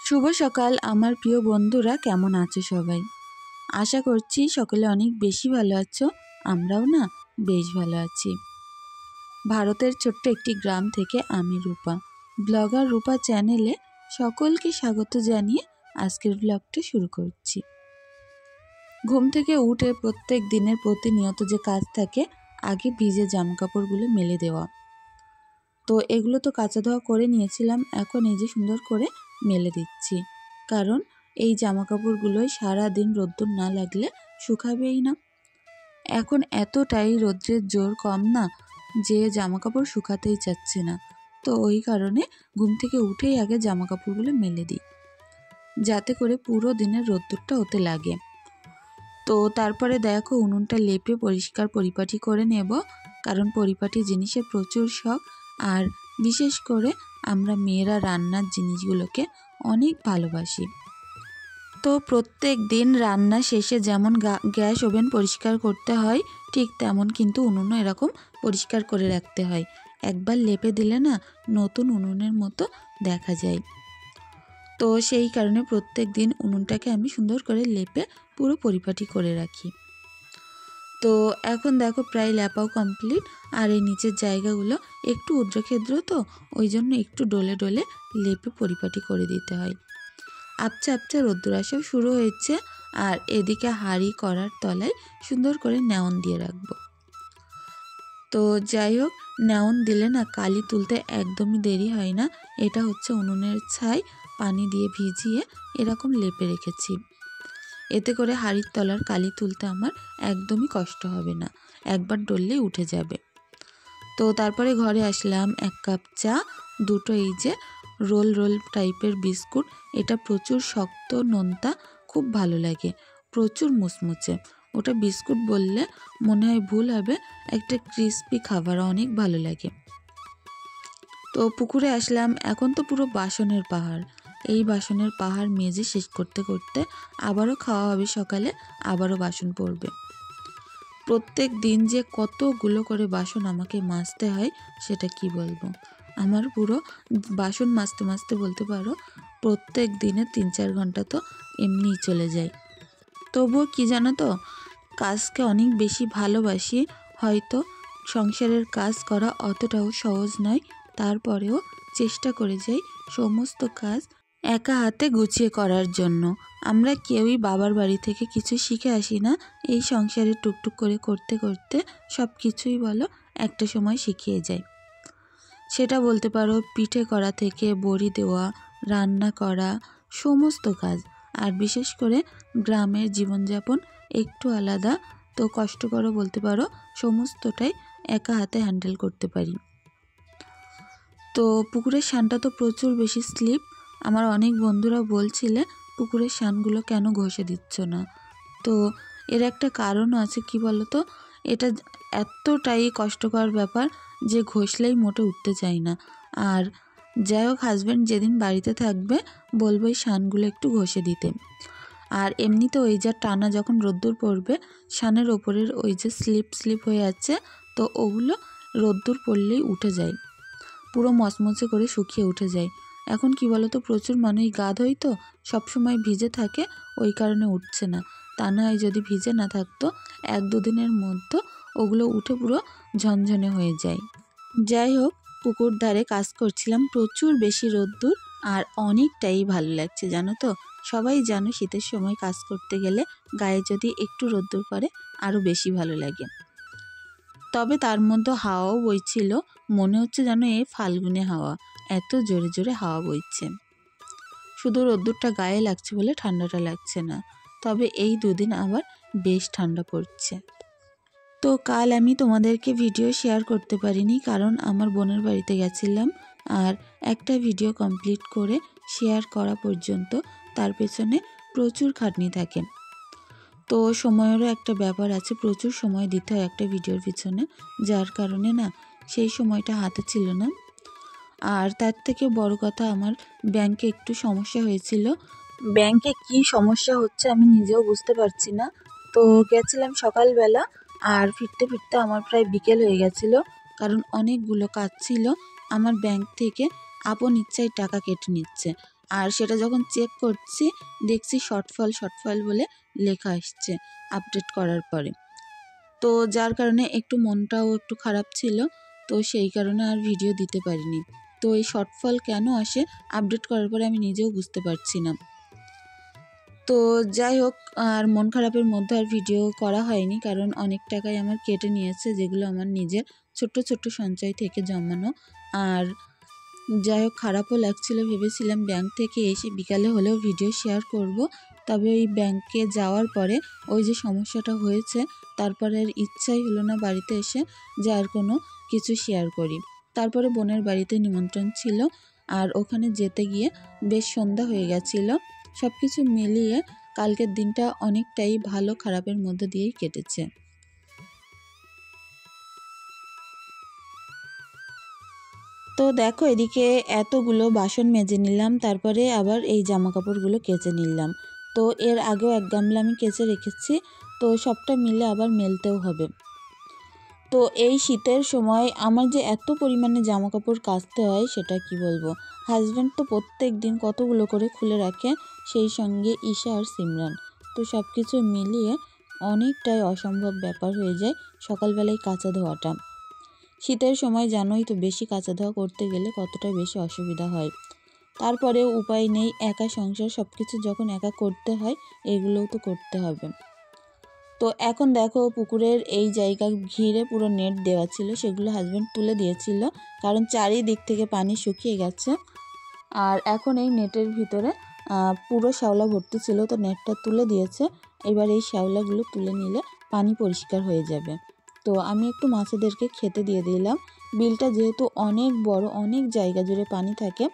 শুভ সকাল আমার প্রিয় বন্ধুরা, কেমন আছো সবাই? আশা করছি সকলে অনেক বেশি ভালো আছো। আমরাও না বেশ ভালো আছি। ভারতের ছোট্ট একটি গ্রাম থেকে আমি রূপা, ব্লগার রূপা চ্যানেলে সকলকে স্বাগত জানিয়ে আজকের ব্লগটা শুরু করছি। ঘুম থেকে উঠে প্রত্যেক দিনের প্রতিনিয়ত যে কাজ থাকে, আগে ভিজে জামাকাপড়গুলো মেলে দেওয়া। তো এগুলো তো কাচা ধোয়া করে নিয়েছিলাম, এখন এই যে সুন্দর করে মেলে দিচ্ছি, কারণ এই জামা কাপড়গুলোই সারাদিন রোদ্দুর না লাগলে শুকাবেই না। এখন এতটাই রোদ্রের জোর কম না যে জামা কাপড় শুকাতেই চাচ্ছে না। তো ওই কারণে ঘুম থেকে উঠেই আগে জামা কাপড়গুলো মেলে দিই, যাতে করে পুরো দিনের রোদ্দুরটা ওতে লাগে। তো তারপরে দেখো উনুনটা লেপে পরিষ্কার পরিপাটি করে নেব, কারণ পরিপাটি জিনিসের প্রচুর শখ। আর বিশেষ করে আমরা মেয়েরা রান্নার জিনিসগুলোকে অনেক ভালোবাসি। তো প্রত্যেক দিন রান্না শেষে যেমন গ্যাস ওভেন পরিষ্কার করতে হয়, ঠিক তেমন কিন্তু উনুনও এরকম পরিষ্কার করে রাখতে হয়। একবার লেপে দিলে না নতুন উনুনের মতো দেখা যায়। তো সেই কারণে প্রত্যেক দিন উনুনটাকে আমি সুন্দর করে লেপে পুরো পরিপাটি করে রাখি। তো এখন দেখো প্রায় লেপাও কমপ্লিট। আর এই নিচের জায়গাগুলো একটু উদ্রক্ষেদ্র, তো ওই জন্য একটু ডলে ডলে লেপে পরিপাটি করে দিতে হয়। আপচা আপচা রোদ্দুর আসাও শুরু হয়েছে। আর এদিকে হাঁড়ি করার তলায় সুন্দর করে নেউন দিয়ে রাখবো। তো যাই হোক, নেউন দিলে না কালি তুলতে একদমই দেরি হয় না। এটা হচ্ছে উনুনের ছাই, পানি দিয়ে ভিজিয়ে এরকম লেপে রেখেছি। এতে করে হাঁড়ির তলার কালি তুলতে আমার একদমই কষ্ট হবে না, একবার ডললেই উঠে যাবে। তো তারপরে ঘরে আসলাম, 1 কাপ চা, দুটো এই যে রোল রোল টাইপের বিস্কুট। এটা প্রচুর শক্ত নোনতা, খুব ভালো লাগে, প্রচুর মুচমুচে। ওটা বিস্কুট বললে মনে হয় ভুল হবে, একটা ক্রিস্পি খাবার, অনেক ভালো লাগে। তো পুকুরে আসলাম, এখন তো পুরো বাসনের পাহাড়। এই বাসনের পাহাড় মেজে শেষ করতে করতে আবারও খাওয়া হবে সকালে, আবারও বাসন পড়বে। প্রত্যেক দিন যে কতগুলো করে বাসন আমাকে মাজতে হয় সেটা কি বলবো। আমার পুরো বাসন মাজতে মাজতে বলতে পারো প্রত্যেক দিনে 3-4 ঘন্টা তো এমনিই চলে যায়। তবুও কি জানো তো, কাজকে অনেক বেশি ভালোবাসি। হয়তো সংসারের কাজ করা অতটাও সহজ নয়, তারপরেও চেষ্টা করে যাই সমস্ত কাজ একা হাতে গুছিয়ে করার জন্য। আমরা কেউই বাবার বাড়ি থেকে কিছু শিখে আসি না, এই সংসারে টুকটুক করে করতে করতে সব কিছুই বলো একটা সময় শিখিয়ে যায়। সেটা বলতে পারো পিঠে করা থেকে বড়ি দেওয়া, রান্না করা, সমস্ত কাজ। আর বিশেষ করে গ্রামের জীবনযাপন একটু আলাদা, তো কষ্টকরও বলতে পারো, সমস্তটাই একা হাতে হ্যান্ডেল করতে পারি। তো পুকুরের শানটা তো প্রচুর বেশি স্লিপ। আমার অনেক বন্ধুরা বলছিলে পুকুরের শানগুলো কেন ঘষে দিচ্ছ না। তো এর একটা কারণও আছে, কি বলো তো, এটা এতটাই কষ্টকর ব্যাপার যে ঘষলেই মোটে উঠতে চাই না। আর যাই হোক, হাজব্যান্ড যেদিন বাড়িতে থাকবে বলবো এই শানগুলো একটু ঘষে দিতে। আর এমনিতে ওই যা টানা যখন রোদ্দুর পড়বে, শানের ওপরের ওই যে স্লিপ হয়ে আছে, তো ওগুলো রোদ্দুর পড়লেই উঠে যায়, পুরো মচমচে করে শুকিয়ে উঠে যায়। এখন কি বলো তো, প্রচুর মানুষ গা ধোয় তো সবসময় ভিজে থাকে, ওই কারণে উঠছে না। তা না হয় যদি ভিজে না থাকতো 1-2 দিনের মধ্যে ওগুলো উঠে পুরো ঝনঝনে হয়ে যায়। যাই হোক, পুকুর ধারে কাজ করছিলাম, প্রচুর বেশি রোদ্দুর, আর অনেকটাই ভালো লাগছে জানো তো। সবাই জানো শীতের সময় কাজ করতে গেলে গায়ে যদি একটু রোদ্দুর পড়ে আরও বেশি ভালো লাগে। তবে তার মধ্যে হাওয়াও বইছিল, মনে হচ্ছে যেন এ ফাল্গুনে হাওয়া, এত জোরে জোরে হাওয়া বইছে। শুধু রোদ্দুরটা গায়ে লাগছে বলে ঠান্ডাটা লাগছে না, তবে এই 2 দিন আবার বেশ ঠান্ডা পড়ছে। তো কাল আমি তোমাদেরকে ভিডিও শেয়ার করতে পারিনি, কারণ আমার বোনের বাড়িতে গেছিলাম। আর একটা ভিডিও কমপ্লিট করে শেয়ার করা পর্যন্ত তার পেছনে প্রচুর খাটনি থাকে। তো সময়েরও একটা ব্যাপার আছে, প্রচুর সময় দিতে হয় একটা ভিডিওর পিছনে, যার কারণে না সেই সময়টা হাতে ছিল না। আর তার থেকে বড় কথা, আমার ব্যাংকে একটু সমস্যা হয়েছিল। ব্যাংকে কি সমস্যা হচ্ছে আমি নিজেও বুঝতে পারছি না। তো গেছিলাম সকালবেলা, আর ফিরতে ফিরতে আমার প্রায় বিকেল হয়ে গেছিলো, কারণ অনেকগুলো কাজ ছিল। আমার ব্যাংক থেকে আপন ইচ্ছায় টাকা কেটে নিচ্ছে, আর সেটা যখন চেক করছি দেখছি শর্টফল বলে লেখা আসছে আপডেট করার পরে। তো যার কারণে একটু মনটাও একটু খারাপ ছিল, তো সেই কারণে আর ভিডিও দিতে পারিনি। তো এই শর্টফল কেন আসে আপডেট করার পরে আমি নিজেও বুঝতে পারছি না। তো যাই হোক, আর মন খারাপের মধ্যে আর ভিডিও করা হয়নি, কারণ অনেক টাকাই আমার কেটে নিয়েছে, যেগুলো আমার নিজের ছোট্ট সঞ্চয় থেকে জমানো। আর যাই হোক, খারাপও লাগছিল, ভেবেছিলাম ব্যাংক থেকে এসে বিকালে হলেও ভিডিও শেয়ার করব। তবে ওই ব্যাংকে যাওয়ার পরে ওই যে সমস্যাটা হয়েছে, তারপরে আর ইচ্ছাই হলো না বাড়িতে এসে যে আর কোনো কিছু শেয়ার করি। তারপরে বোনের বাড়িতে নিমন্ত্রণ ছিল, আর ওখানে যেতে গিয়ে বেশ সন্ধ্যা হয়ে গেছিল। সব কিছু মিলিয়ে কালকের দিনটা অনেকটাই ভালো খারাপের মধ্যে দিয়েই কেটেছে। তো দেখো, এদিকে এতগুলো বাসন মেজে নিলাম, তারপরে আবার এই জামা কাপড়গুলো কেচে নিলাম। তো এর আগেও এক গামলা আমি কেচে রেখেছি, তো সবটা মিলে আবার মেলতেও হবে। তো এই শীতের সময় আমার যে এত পরিমাণে জামা কাপড় কাচতে হয় সেটা কি বলবো। হাজব্যান্ড তো প্রত্যেক দিন কতগুলো করে খুলে রাখে, সেই সঙ্গে ঈশা আর সিমরান। তো সব কিছু মিলিয়ে অনেকটাই অসম্ভব ব্যাপার হয়ে যায় সকালবেলায় কাচা ধোয়াটা। শীতের সময় জানোই তো, বেশি কাচা ধোয়া করতে গেলে কতটা বেশি অসুবিধা হয়। তারপরেও উপায় নেই, একা সংসার, সব কিছু যখন একা করতে হয় এগুলোও তো করতে হবে। তো এখন দেখো, পুকুরের এই জায়গা ঘিরে পুরো নেট দেওয়া ছিল, সেগুলো হাজব্যান্ড তুলে দিয়েছিল, কারণ চারিদিক থেকে পানি শুকিয়ে গেছে। আর এখন এই নেটের ভিতরে পুরো শ্যাওলা ভর্তি ছিল, তো নেটটা তুলে দিয়েছে। এবার এই শ্যাওলাগুলো তুলে নিলে পানি পরিষ্কার হয়ে যাবে। তো আমি একটু মাছেদেরকে খেতে দিয়ে দিলাম। বিলটা যেহেতু অনেক বড়, অনেক জায়গা জুড়ে পানি থাকে,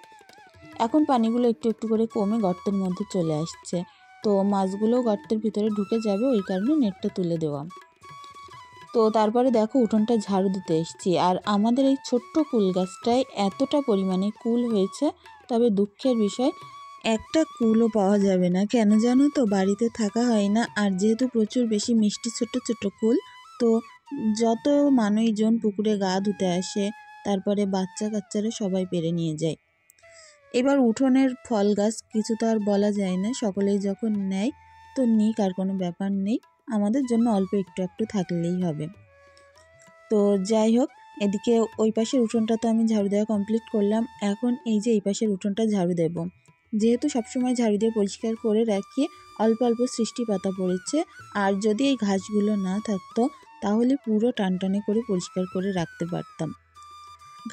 এখন পানিগুলো একটু একটু করে কমে গর্তের মধ্যে চলে আসছে। তো মাছগুলোও গর্তের ভিতরে ঢুকে যাবে, ওই কারণে নেটটা তুলে দেওয়া। তো তারপরে দেখো, উঠোনটা ঝাড়ু দিতে এসেছি। আর আমাদের এই ছোট্ট কুল গাছটায় এতটা পরিমাণে কুল হয়েছে, তবে দুঃখের বিষয় একটা কুলও পাওয়া যাবে না। কেন জানো তো, বাড়িতে থাকা হয় না, আর যেহেতু প্রচুর বেশি মিষ্টি ছোট কুল, তো যত মানুষজন পুকুরে গা ধুতে আসে, তারপরে বাচ্চা কাচ্চারা সবাই পেরে নিয়ে যায়। এবার উঠোনের ফল গাছ কিছু তো আর বলা যায় না, সকলেই যখন নেয় তো নিক, আর কোনো ব্যাপার নেই, আমাদের জন্য অল্প একটু থাকলেই হবে। তো যাই হোক, এদিকে ওই পাশের উঠোনটা তো আমি ঝাড়ু দেওয়া কমপ্লিট করলাম। এখন এই যে এই পাশের উঠোনটা ঝাড়ু দেব, যেহেতু সবসময় ঝাড়ু দিয়ে পরিষ্কার করে রাখি, অল্প অল্প সৃষ্টি পাতা পড়েছে। আর যদি এই ঘাসগুলো না থাকতো তাহলে পুরো টানটানে করে পরিষ্কার করে রাখতে পারতাম।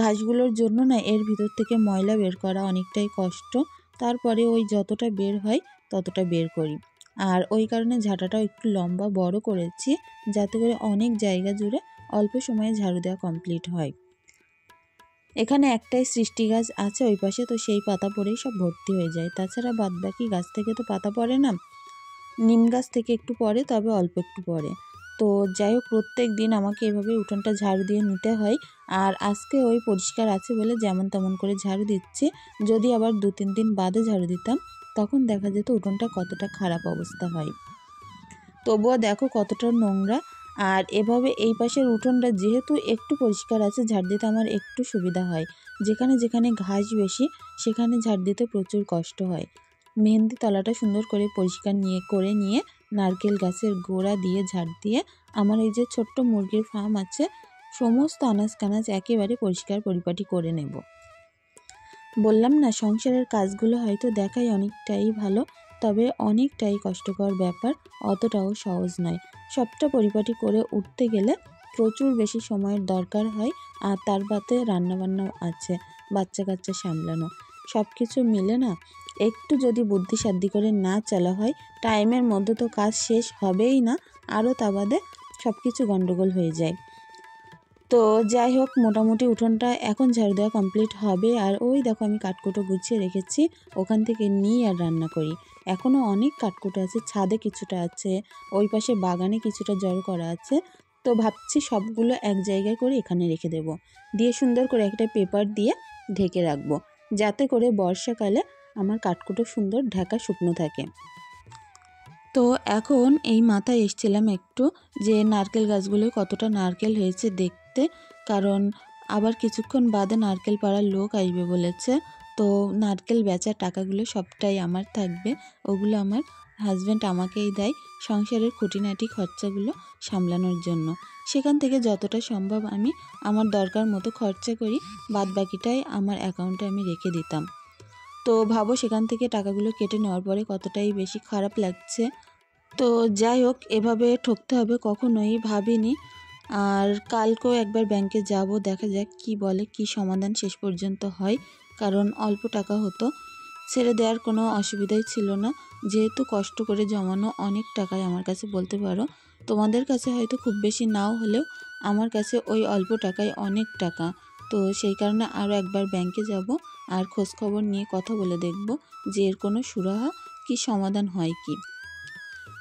ঘাসগুলোর জন্য না এর ভিতর থেকে ময়লা বের করা অনেকটাই কষ্ট, তারপরে ওই যতটা বের হয় ততটা বের করি। আর ওই কারণে ঝাঁটাটাও একটু লম্বা বড় করেছি, যাতে করে অনেক জায়গা জুড়ে অল্প সময়ে ঝাড়ু দেওয়া কমপ্লিট হয়। এখানে একটাই সৃষ্টি গাছ আছে ওই পাশে, তো সেই পাতা পড়েই সব ভর্তি হয়ে যায়। তাছাড়া বাদবাকি গাছ থেকে তো পাতা পড়ে না, নিম গাছ থেকে একটু পড়ে, তবে অল্প একটু পড়ে। তো যাই হোক, প্রত্যেক দিন আমাকে এভাবে উঠোনটা ঝাড়ু দিয়ে নিতে হয়। আর আজকে ওই পরিষ্কার আছে বলে যেমন তেমন করে ঝাড়ু দিচ্ছি। যদি আবার 2-3 দিন বাদে ঝাড়ু দিতাম, তখন দেখা যেত উঠোনটা কতটা খারাপ অবস্থা হয়। তবুও দেখো কতটা নোংরা। আর এভাবে এই পাশের উঠোনটা যেহেতু একটু পরিষ্কার আছে, ঝাড় দিতে আমার একটু সুবিধা হয়। যেখানে যেখানে ঘাস বেশি সেখানে ঝাড় দিতে প্রচুর কষ্ট হয়। মেহেন্দি তলাটা সুন্দর করে পরিষ্কার করে নিয়ে নারকেল গাছের গোড়া দিয়ে ঝাড় দিয়ে আমার এই যে ছোট্ট মুরগির ফার্ম আছে, সমস্ত আনাজ কানাজ একেবারে পরিষ্কার পরিপাটি করে নেব। বললাম না, সংসারের কাজগুলো হয়তো দেখাই অনেকটাই ভালো, তবে অনেকটাই কষ্টকর ব্যাপার, অতটাও সহজ নয়। সবটা পরিপাটি করে উঠতে গেলে প্রচুর বেশি সময়ের দরকার হয়। আর তার বাদে রান্নাবান্নাও আছে, বাচ্চা কাচ্চা সামলানো, সব কিছু মিলে না একটু যদি বুদ্ধিসাদ্ধি করে না চালা হয়, টাইমের মধ্যে তো কাজ শেষ হবেই না, আরও তা বাদে সব কিছু গন্ডগোল হয়ে যায়। তো যাই হোক, মোটামুটি উঠোনটা এখন ঝাড়ু দেওয়া কমপ্লিট হবে। আর ওই দেখো, আমি কাঠকুটো গুছিয়ে রেখেছি, ওখান থেকে নিয়ে আর রান্না করি। এখনও অনেক কাঠকুটো আছে, ছাদে কিছুটা আছে, ওই পাশে বাগানে কিছুটা জড়ো করা আছে। তো ভাবছি সবগুলো এক জায়গায় করে এখানে রেখে দেব, দিয়ে সুন্দর করে একটা পেপার দিয়ে ঢেকে রাখবো, যাতে করে বর্ষাকালে আমার কাঠকুটো সুন্দর ঢাকা শুকনো থাকে। তো এখন এই মাথায় এসছিলাম একটু, যে নারকেল গাছগুলোয় কতটা নারকেল হয়েছে দেখতে, কারণ আবার কিছুক্ষণ বাদে নারকেল পাড়ার লোক আসবে বলেছে। তো নারকেল বেচার টাকাগুলো সবটাই আমার থাকবে, ওগুলো আমার হাজব্যান্ড আমাকেই দেয় সংসারের খুঁটিনাটি খরচাগুলো সামলানোর জন্য। সেখান থেকে যতটা সম্ভব আমি আমার দরকার মতো খরচা করি, বাদ বাকিটাই আমার অ্যাকাউন্টে আমি রেখে দিতাম। তো ভাবো সেখান থেকে টাকাগুলো কেটে নেওয়ার পরে কতটাই বেশি খারাপ লাগছে। তো যাই হোক, এভাবে ঠকতে হবে কখনোই ভাবিনি। আর কালকেও একবার ব্যাংকে যাব, দেখা যাক কি বলে, কি সমাধান শেষ পর্যন্ত হয়। কারণ অল্প টাকা হতো, ছেড়ে দেওয়ার কোনো অসুবিধাই ছিল না, যেহেতু কষ্ট করে জমানো অনেক টাকাই আমার কাছে বলতে পারো। তোমাদের কাছে হয়তো খুব বেশি নাও হলেও আমার কাছে ওই অল্প টাকায় অনেক টাকা। তো সেই কারণে আরও একবার ব্যাংকে যাব আর খোঁজখবর নিয়ে কথা বলে দেখব যে এর কোনো সুরাহা কি সমাধান হয় কি।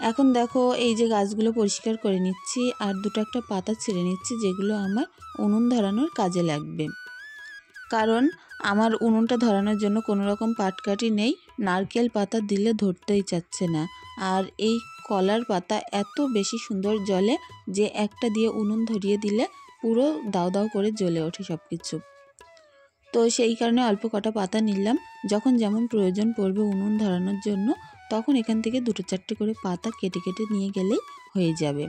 এখন দেখো এই যে গাছগুলো পরিষ্কার করে নিচ্ছি আর দুটো একটা পাতা ছিঁড়ে নিচ্ছি, যেগুলো আমার উনুন ধরানোর কাজে লাগবে। কারণ আমার উনুনটা ধরানোর জন্য কোনো রকম পাটকাঠি নেই, নারকেল পাতা দিলে ধরতেই চাচ্ছে না। আর এই কলার পাতা এত বেশি সুন্দর জ্বলে যে একটা দিয়ে উনুন ধরিয়ে দিলে পুরো দাও দাও করে জ্বলে ওঠে সব কিছু। তো সেই কারণে অল্প কটা পাতা নিলাম, যখন যেমন প্রয়োজন পড়বে উনুন ধরানোর জন্য তখন এখান থেকে দুটো চারটে করে পাতা কেটে কেটে নিয়ে গেলেই হয়ে যাবে।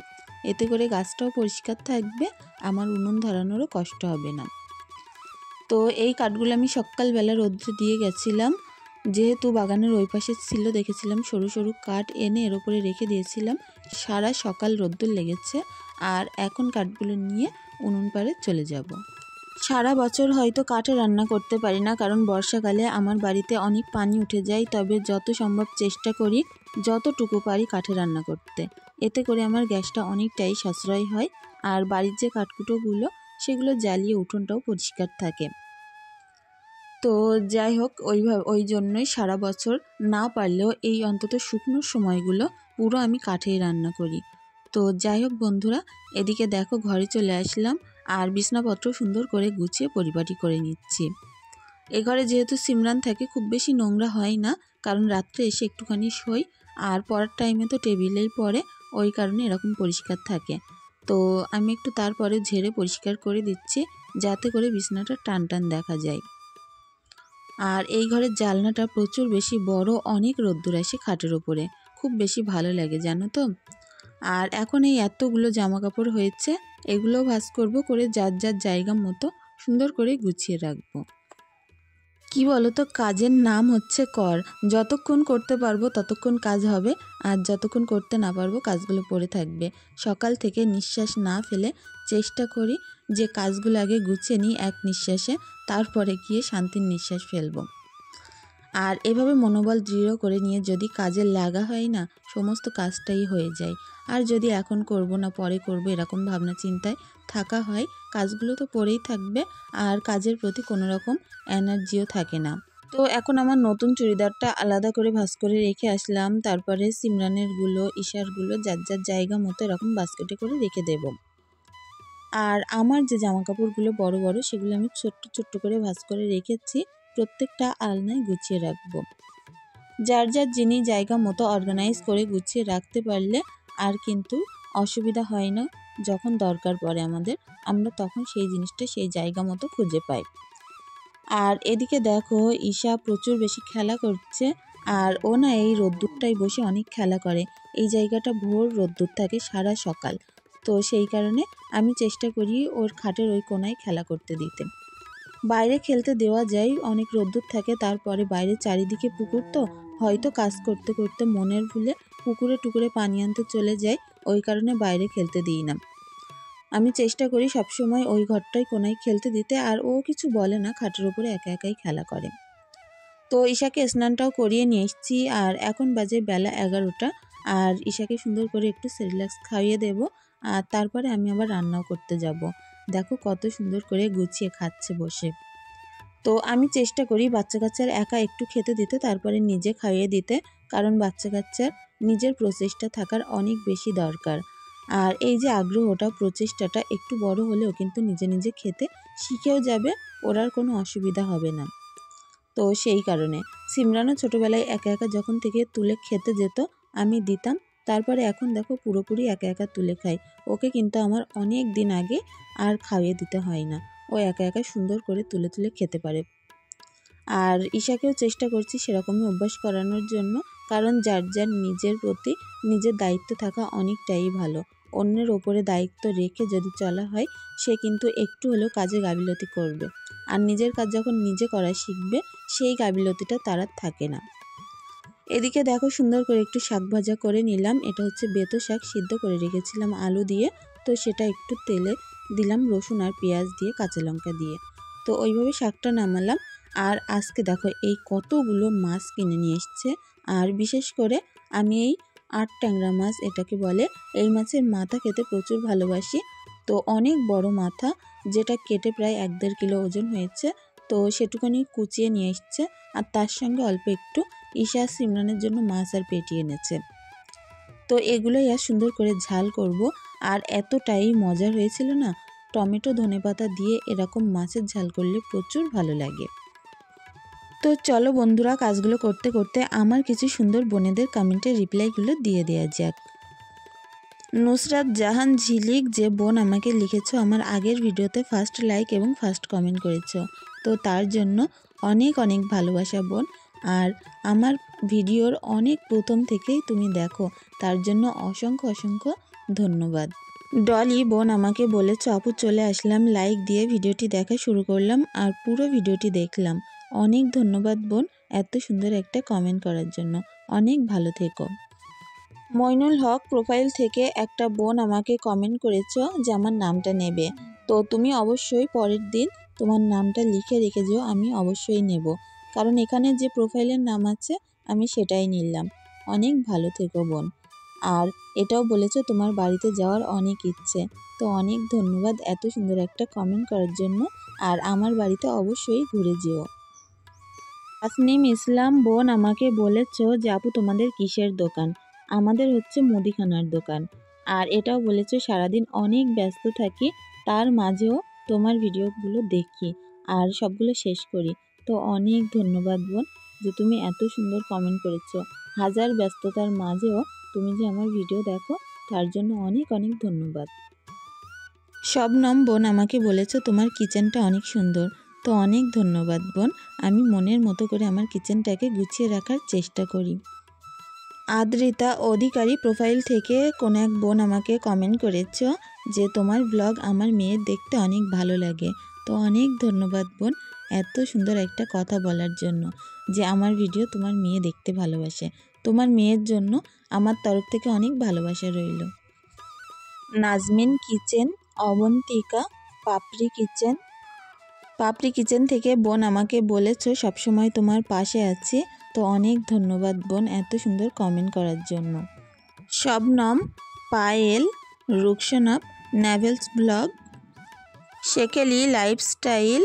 এতে করে গাছটাও পরিষ্কার থাকবে, আমার উনুন ধরানোরও কষ্ট হবে না। তো এই কাঠগুলো আমি সকালবেলা রৌদ্রে দিয়ে গেছিলাম, যেহেতু বাগানের ওই পাশে ছিল, দেখেছিলাম সরু সরু কাঠ এনে এর ওপরে রেখে দিয়েছিলাম। সারা সকাল রোদ্দুর লেগেছে আর এখন কাঠগুলো নিয়ে উনুন পাড়ে চলে যাব। সারা বছর হয়তো কাঠে রান্না করতে পারি না, কারণ বর্ষাকালে আমার বাড়িতে অনেক পানি উঠে যায়, তবে যত সম্ভব চেষ্টা করি যতটুকু পারি কাঠে রান্না করতে। এতে করে আমার গ্যাসটা অনেকটাই সাশ্রয় হয় আর বাড়ির যে কাঠকুটোগুলো সেগুলো জ্বালিয়ে উঠোনটাও পরিষ্কার থাকে। তো যাই হোক, ওই জন্যই সারা বছর না পারলেও এই অন্তত শুকনোর সময়গুলো পুরো আমি কাঠেই রান্না করি। তো যাই হোক বন্ধুরা, এদিকে দেখো ঘরে চলে আসলাম আর বিছানাপত্র সুন্দর করে গুছিয়ে পরিপাটি করে নিচ্ছি। এ ঘরে যেহেতু সিমরান থাকে খুব বেশি নোংরা হয় না, কারণ রাত্রে এসে একটুখানি শোই আর পড়ার টাইমে তো টেবিলেই পড়ে, ওই কারণে এরকম পরিষ্কার থাকে। তো আমি একটু তারপরে ঝেড়ে পরিষ্কার করে দিচ্ছি যাতে করে বিছানাটা টান টান দেখা যায়। আর এই ঘরের জানলাটা প্রচুর বেশি বড়, অনেক রোদ্দুর আসে খাটের ওপরে, খুব বেশি ভালো লাগে জানো তো। আর এখন এই এতগুলো জামা কাপড় হয়েছে, এগুলো ভাঁজ করব, করে যার যার জায়গা মতো সুন্দর করে গুছিয়ে রাখবো। কি বলো তো, কাজের নাম হচ্ছে কর, যতক্ষণ করতে পারবো ততক্ষণ কাজ হবে, আর যতক্ষণ করতে না পারবো কাজগুলো পড়ে থাকবে। সকাল থেকে নিঃশ্বাস না ফেলে চেষ্টা করি যে কাজগুলো আগে গুছিয়ে নিই এক নিঃশ্বাসে, তারপরে গিয়ে শান্তির নিঃশ্বাস ফেলবো। আর এভাবে মনোবল দৃঢ় করে নিয়ে যদি কাজে লাগা হয় না, সমস্ত কাজটাই হয়ে যায়। আর যদি এখন করব না পরে করব এরকম ভাবনা চিন্তায় থাকা হয়, কাজগুলো তো পড়েই থাকবে আর কাজের প্রতি কোনো রকম এনার্জিও থাকে না। তো এখন আমার নতুন চুড়িদারটা আলাদা করে ভাঁজ করে রেখে আসলাম, তারপরে সিমরানেরগুলো ঈশারগুলো যার যার জায়গা মতো এরকম বাস্কেটে করে রেখে দেব। আর আমার যে জামা কাপড়গুলো বড় বড় সেগুলো আমি ছোট্ট ছোট্ট করে ভাঁজ করে রেখেছি, প্রত্যেকটা আলনায় গুছিয়ে রাখবো। যার যার জিনিস জায়গা মতো অর্গানাইজ করে গুছিয়ে রাখতে পারলে আর কিন্তু অসুবিধা হয় না, যখন দরকার পড়ে আমাদের আমরা তখন সেই জিনিসটা সেই জায়গা মতো খুঁজে পাই। আর এদিকে দেখো ঈশা প্রচুর বেশি খেলা করছে, আর ও না এই রোদ্দুরটাই বসে অনেক খেলা করে। এই জায়গাটা ভোর রোদ্দুর থাকে সারা সকাল, তো সেই কারণে আমি চেষ্টা করি ওর খাটের ওই কোনায় খেলা করতে দিতে। বাইরে খেলতে দেওয়া যায়, অনেক রোদ্দুর থাকে, তারপরে বাইরে চারিদিকে পুকুর, তো হয়তো কাজ করতে করতে মনের ভুলে পুকুরে টুকুরে পানি আনতে চলে যায়, ওই কারণে বাইরে খেলতে দিই না। আমি চেষ্টা করি সবসময় ওই ঘরটায় কোনায় খেলতে দিতে, আর ও কিছু বলে না, খাটের উপরে একা একাই খেলা করে। তো ঈশাকে স্নানটাও করিয়ে নিয়ে এসেছি আর এখন বাজে বেলা 11টা, আর ঈশাকে সুন্দর করে একটু সেরিল্যাক্স খাইয়ে দেব আর তারপরে আমি আবার রান্নাও করতে যাব। দেখো কত সুন্দর করে গুছিয়ে খাচ্ছে বসে। তো আমি চেষ্টা করি বাচ্চা কাচ্চার একা একটু খেতে দিতে, তারপরে নিজে খাইয়ে দিতে, কারণ বাচ্চা কাচ্চার নিজের প্রচেষ্টা থাকার অনেক বেশি দরকার। আর এই যে আগ্রহটা প্রচেষ্টাটা একটু বড় হলেও কিন্তু নিজে নিজে খেতে শিখেও যাবে, ওর আর কোনো অসুবিধা হবে না। তো সেই কারণে সিমরানও ছোটোবেলায় একা একা যখন থেকে তুলে খেতে যেত আমি দিতাম, তারপরে এখন দেখো পুরোপুরি একা একা তুলে খায়। ওকে কিন্তু আমার অনেক দিন আগে আর খাইয়ে দিতে হয় না, ও একা একা সুন্দর করে তুলে তুলে খেতে পারে। আর ঈশাকেও চেষ্টা করছি সেরকমই অভ্যাস করানোর জন্য, কারণ যার যার নিজের প্রতি নিজের দায়িত্ব থাকা অনেকটাই ভালো। অন্যের ওপরে দায়িত্ব রেখে যদি চলা হয়, সে কিন্তু একটু হলেও কাজে গাফিলতি করবে। আর নিজের কাজ যখন নিজে করা শিখবে, সেই গাফিলতিটা তার আর থাকে না। এদিকে দেখো সুন্দর করে একটু শাক ভাজা করে নিলাম। এটা হচ্ছে বেতো শাক, সিদ্ধ করে রেখেছিলাম আলু দিয়ে। তো সেটা একটু তেলে দিলাম রসুন আর পেঁয়াজ দিয়ে, কাঁচা লঙ্কা দিয়ে। তো ওইভাবে শাকটা নামালাম। আর আজকে দেখো এই কতগুলো মাছ কিনে নিয়ে এসছে। আর বিশেষ করে আমি এই আট ট্যাংরা মাছ এটাকে বলে, এই মাছের মাথা খেতে প্রচুর ভালোবাসি। তো অনেক বড় মাথা, যেটা কেটে প্রায় 1-1.5 কিলো ওজন হয়েছে। তো সেটুকুনি কুচিয়ে নিয়ে এসছে। আর তার সঙ্গে অল্প একটু ঈশা সিমরানের জন্য মাছ আর পেটি এনেছে। তো এগুলোই আর সুন্দর করে ঝাল করব। আর এতটাই মজার হয়েছিল না, টমেটো ধনেপাতা দিয়ে এরকম মাছের ঝাল করলে প্রচুর ভালো লাগে। তো চলো বন্ধুরা, কাজগুলো করতে করতে আমার কিছু সুন্দর বোনেদের কমেন্টের রিপ্লাইগুলো দিয়ে দেওয়া যাক। নুসরাত জাহান ঝিলিক যে বোন আমাকে লিখেছো, আমার আগের ভিডিওতে ফার্স্ট লাইক এবং ফার্স্ট কমেন্ট করেছো, তো তার জন্য অনেক অনেক ভালোবাসা বোন। আর আমার ভিডিওর অনেক প্রথম থেকেই তুমি দেখো, তার জন্য অসংখ্য অসংখ্য ধন্যবাদ। ডলি বোন আমাকে বলেছো, আপু চলে আসলাম, লাইক দিয়ে ভিডিওটি দেখা শুরু করলাম আর পুরো ভিডিওটি দেখলাম। অনেক ধন্যবাদ বোন এত সুন্দর একটা কমেন্ট করার জন্য। অনেক ভালো থেকো। মইনুল হক প্রোফাইল থেকে একটা বোন আমাকে কমেন্ট করেছো যে আমার নামটা নেবে। তো তুমি অবশ্যই পরের দিন তোমার নামটা লিখে রেখে যেও, আমি অবশ্যই নেব। কারণ এখানে যে প্রোফাইলের নাম আছে আমি সেটাই নিলাম। অনেক ভালো থেকো বোন। আর এটাও বলেছো তোমার বাড়িতে যাওয়ার অনেক ইচ্ছে। তো অনেক ধন্যবাদ এত সুন্দর একটা কমেন্ট করার জন্য। আর আমার বাড়িতে অবশ্যই ঘুরে যেও। তাসনিম ইসলাম বোন আমাকে বলেছো যে আপু তোমাদের কিসের দোকান? আমাদের হচ্ছে মুদিখানার দোকান। আর এটাও বলেছো সারাদিন অনেক ব্যস্ত থাকি, তার মাঝেও তোমার ভিডিওগুলো দেখি আর সবগুলো শেষ করি। তো অনেক ধন্যবাদ বোন যে তুমি এত সুন্দর কমেন্ট করেছো। হাজার ব্যস্ততার মাঝেও তুমি যে আমার ভিডিও দেখো, তার জন্য অনেক অনেক ধন্যবাদ। শবনম বোন আমাকে বলেছো তোমার কিচেনটা অনেক সুন্দর। তো অনেক ধন্যবাদ বোন, আমি মনের মতো করে আমার কিচেনটাকে গুছিয়ে রাখার চেষ্টা করি। আদ্রিতা অধিকারী প্রোফাইল থেকে কোনো এক বোন আমাকে কমেন্ট করেছো যে তোমার ব্লগ আমার মেয়ের দেখতে অনেক ভালো লাগে। তো অনেক ধন্যবাদ বোন এত সুন্দর একটা কথা বলার জন্য, যে আমার ভিডিও তোমার মেয়ে দেখতে ভালোবাসে। তোমার মেয়ের জন্য আমার তরফ থেকে অনেক ভালোবাসা রইল। নাজমিন কিচেন, অবন্তিকা, পাপড়ি কিচেন থেকে বোন আমাকে বলেছো সবসময় তোমার পাশে আছি। তো অনেক ধন্যবাদ বোন এত সুন্দর কমেন্ট করার জন্য। শবনম, পায়েল, রুকসানাপ, নেভেলস ব্লগ, শেকেলি লাইফস্টাইল,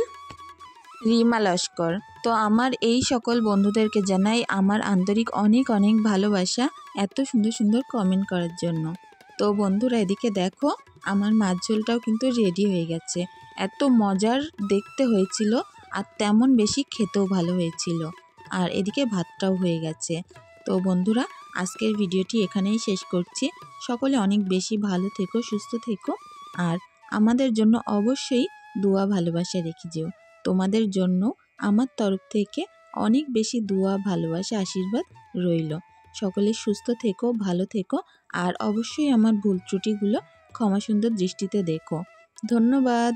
রিমা লস্কর। তো আমার এই সকল বন্ধুদেরকে জানাই আমার আন্তরিক অনেক অনেক ভালোবাসা এত সুন্দর সুন্দর কমেন্ট করার জন্য। তো বন্ধুরা এদিকে দেখো, আমার মাছ ঝোলটাও কিন্তু রেডি হয়ে গেছে। এত মজার দেখতে হয়েছিল আর তেমন বেশি খেতেও ভালো হয়েছিল। আর এদিকে ভাতটাও হয়ে গেছে। তো বন্ধুরা আজকের ভিডিওটি এখানেই শেষ করছি। সকলে অনেক বেশি ভালো থেকো, সুস্থ থেকো। আর আমাদের জন্য অবশ্যই দোয়া ভালোবাসা রেখে যেও। তোমাদের জন্য আমার তরফ থেকে অনেক বেশি দোয়া ভালোবাসা আশীর্বাদ রইল। সকলে সুস্থ থেকো, ভালো থেকো। আর অবশ্যই আমার ভুল ত্রুটিগুলো ক্ষমা সুন্দর দৃষ্টিতে দেখো। ধন্যবাদ।